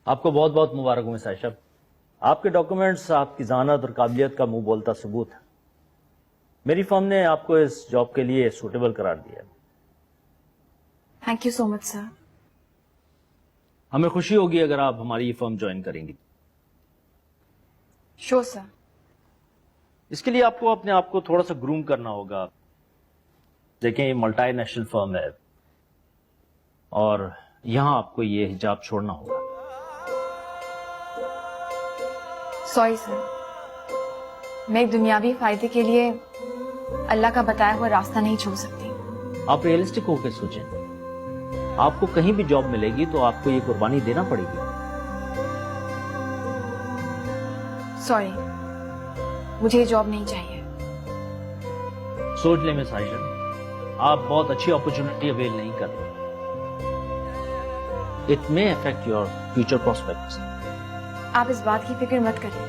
आपको बहुत बहुत मुबारक हो मिस आयशा। आपके डॉक्यूमेंट्स आपकी ज़हानत और काबिलियत का मुंह बोलता सबूत है। मेरी फर्म ने आपको इस जॉब के लिए सूटेबल करार दिया। Thank you so much sir. हमें खुशी होगी अगर आप हमारी ये फर्म ज्वाइन करेंगी। Sure sir. इसके लिए आपको अपने आप को थोड़ा सा ग्रूम करना होगा। देखें, ये मल्टीनेशनल फर्म है और यहां आपको ये हिजाब छोड़ना होगा। सॉरी सर, मैं एक दुनियावी फायदे के लिए अल्लाह का बताया हुआ रास्ता नहीं छोड़ सकती। आप रियलिस्टिक होकर सोचें, आपको कहीं भी जॉब मिलेगी तो आपको ये कुर्बानी देना पड़ेगी। सॉरी, मुझे ये जॉब नहीं चाहिए। सोच लें मिस आयशा, आप बहुत अच्छी अपॉर्चुनिटी अवेल नहीं कर रहे। It may affect your future prospects. आप इस बात की फिक्र मत करिए,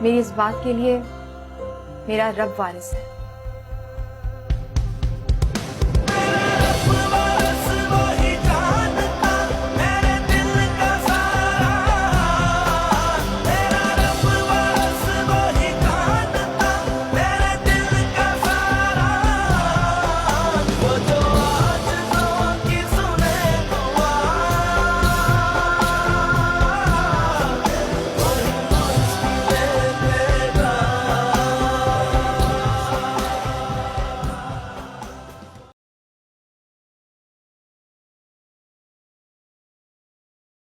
मेरी इस बात के लिए मेरा रब वारिस है।